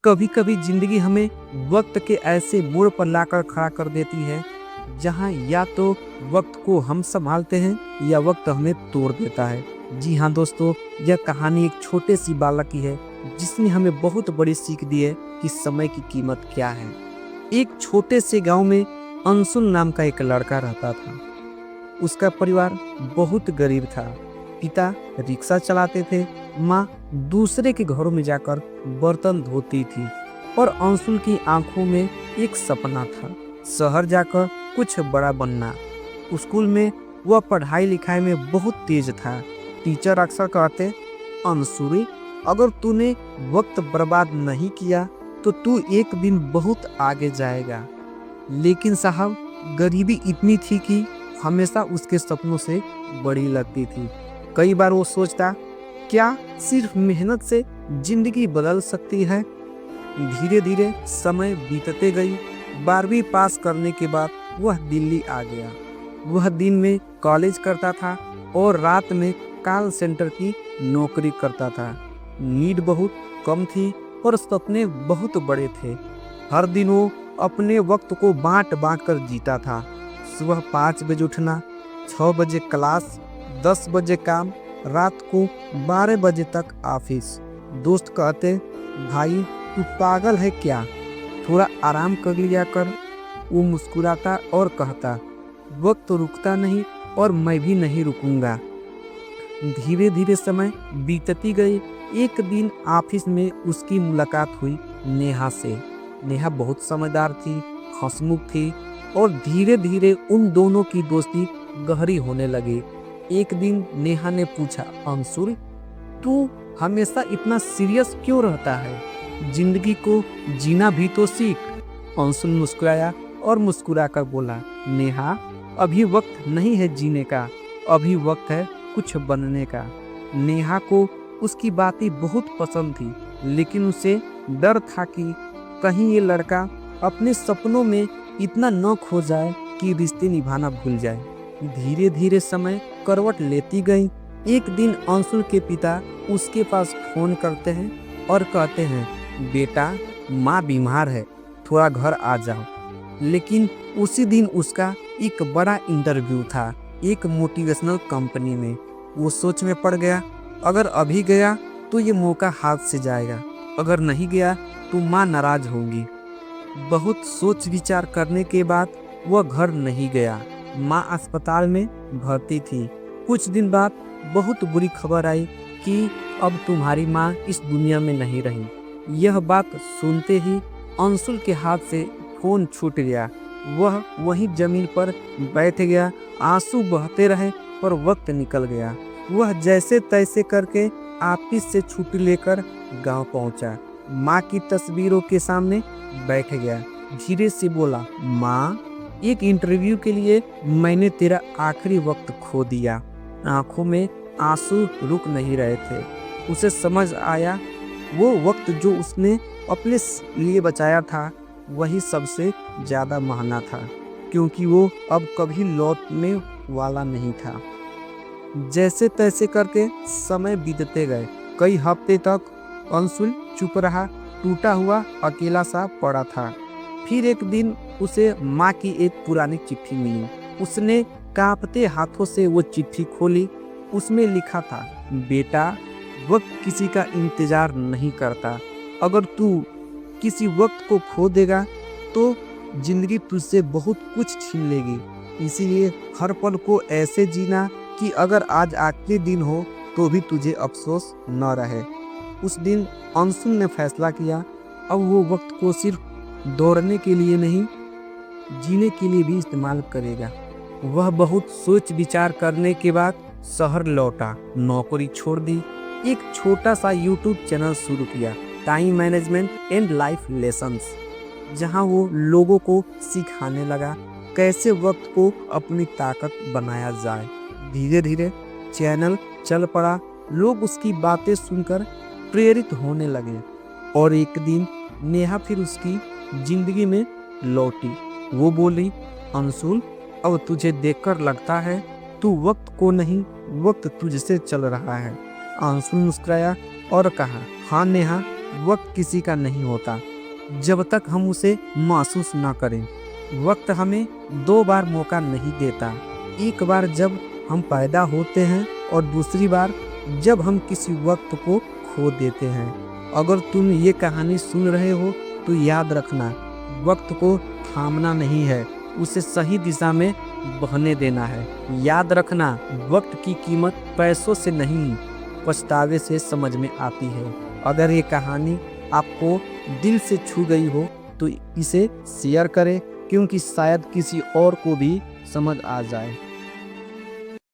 कभी कभी जिंदगी हमें वक्त के ऐसे मोड़ पर लाकर खड़ा कर देती है जहां या तो वक्त को हम संभालते हैं या वक्त हमें तोड़ देता है। जी हाँ दोस्तों, यह कहानी एक छोटे सी बालक की है जिसने हमें बहुत बड़ी सीख दी है कि समय की कीमत क्या है। एक छोटे से गांव में अंशुल नाम का एक लड़का रहता था। उसका परिवार बहुत गरीब था। पिता रिक्शा चलाते थे, माँ दूसरे के घरों में जाकर बर्तन धोती थी और अंशुल की आंखों में एक सपना था, शहर जाकर कुछ बड़ा बनना। स्कूल में वह पढ़ाई लिखाई में बहुत तेज था। टीचर अक्सर कहते, अंशुल, अगर तूने वक्त बर्बाद नहीं किया तो तू एक दिन बहुत आगे जाएगा। लेकिन साहब, गरीबी इतनी थी कि हमेशा उसके सपनों से बड़ी लगती थी। कई बार वो सोचता, क्या सिर्फ मेहनत से जिंदगी बदल सकती है। धीरे धीरे समय बीतते गई। 12वीं पास करने के बाद वह दिल्ली आ गया। वह दिन में कॉलेज करता था और रात में कॉल सेंटर की नौकरी करता था। नीड बहुत कम थी और सपने बहुत बड़े थे। हर दिन वो अपने वक्त को बांट बांट कर जीता था। सुबह 5 बजे उठना, 6 बजे क्लास, 10 बजे काम, रात को 12 बजे तक ऑफिस। दोस्त कहते, भाई तू पागल है क्या, थोड़ा आराम कर लिया कर। वो मुस्कुराता और कहता, वक्त तो रुकता नहीं और मैं भी नहीं रुकूंगा। धीरे धीरे समय बीतती गई। एक दिन ऑफिस में उसकी मुलाकात हुई नेहा से। नेहा बहुत समझदार थी, हंसमुख थी और धीरे धीरे उन दोनों की दोस्ती गहरी होने लगी। एक दिन नेहा ने पूछा, अंशुल, तू हमेशा इतना सीरियस क्यों रहता है, जिंदगी को जीना भी तो सीख। अंशुल मुस्कुराया और मुस्कुराकर बोला, नेहा, अभी वक्त नहीं है जीने का, अभी वक्त है कुछ बनने का। नेहा को उसकी बातें बहुत पसंद थी, लेकिन उसे डर था कि कहीं ये लड़का अपने सपनों में इतना न खो जाए कि रिश्ते निभाना भूल जाए। धीरे धीरे समय करवट लेती गई। एक दिन अंशुल के पिता उसके पास फोन करते हैं और कहते हैं, बेटा, माँ बीमार है, थोड़ा घर आ जाओ। लेकिन उसी दिन उसका एक बड़ा इंटरव्यू था, एक मोटिवेशनल कंपनी में। वो सोच में पड़ गया, अगर अभी गया तो ये मौका हाथ से जाएगा, अगर नहीं गया तो माँ नाराज होगी। बहुत सोच विचार करने के बाद वह घर नहीं गया। माँ अस्पताल में भर्ती थी। कुछ दिन बाद बहुत बुरी खबर आई कि अब तुम्हारी माँ इस दुनिया में नहीं रही। यह बात सुनते ही अंशुल के हाथ से फोन छूट गया। वह वहीं जमीन पर बैठ गया। आंसू बहते रहे पर वक्त निकल गया। वह जैसे तैसे करके ऑफिस से छुट्टी लेकर गांव पहुंचा। माँ की तस्वीरों के सामने बैठ गया। धीरे से बोला, माँ, एक इंटरव्यू के लिए मैंने तेरा आखिरी वक्त खो दिया। आंखों में आंसू रुक नहीं रहे थे। उसे समझ आया, वो वक्त जो उसने अपने लिए बचाया था वही सबसे ज्यादा महंगा था, क्योंकि वो अब कभी लौटने वाला नहीं था। जैसे तैसे करके समय बीतते गए। कई हफ्ते तक अंशुल चुप रहा, टूटा हुआ अकेला सा पड़ा था। फिर एक दिन उसे माँ की एक पुरानी चिट्ठी मिली। उसने कांपते हाथों से वो चिट्ठी खोली। उसमें लिखा था, बेटा, वक्त किसी का इंतजार नहीं करता। अगर तू किसी वक्त को खो देगा तो जिंदगी तुझसे बहुत कुछ छीन लेगी। इसीलिए हर पल को ऐसे जीना कि अगर आज आखिरी दिन हो तो भी तुझे अफसोस न रहे। उस दिन अंशुल ने फैसला किया, अब वो वक्त को सिर्फ दौड़ने के लिए नहीं, जीने के लिए भी इस्तेमाल करेगा। वह बहुत सोच विचार करने के बाद शहर लौटा, नौकरी छोड़ दी, एक छोटा सा यूट्यूब चैनल शुरू किया, time management and life lessons, जहां वो लोगों को सिखाने लगा कैसे वक्त को अपनी ताकत बनाया जाए। धीरे धीरे चैनल चल पड़ा। लोग उसकी बातें सुनकर प्रेरित होने लगे और एक दिन नेहा फिर उसकी जिंदगी में लौटी। वो बोली, अंशुल, अब तुझे देखकर लगता है तू वक्त को नहीं, वक्त तुझसे चल रहा है। अंशुल मुस्कुराया और कहा, हाँ नेहा, वक्त किसी का नहीं होता जब तक हम उसे महसूस ना करें। वक्त हमें दो बार मौका नहीं देता, एक बार जब हम पैदा होते हैं और दूसरी बार जब हम किसी वक्त को खो देते हैं। अगर तुम ये कहानी सुन रहे हो तो याद रखना, वक्त को थामना नहीं है, उसे सही दिशा में बहने देना है। याद रखना, वक्त की कीमत पैसों से नहीं, पछतावे से समझ में आती है। अगर ये कहानी आपको दिल से छू गई हो तो इसे शेयर करें, क्योंकि शायद किसी और को भी समझ आ जाए।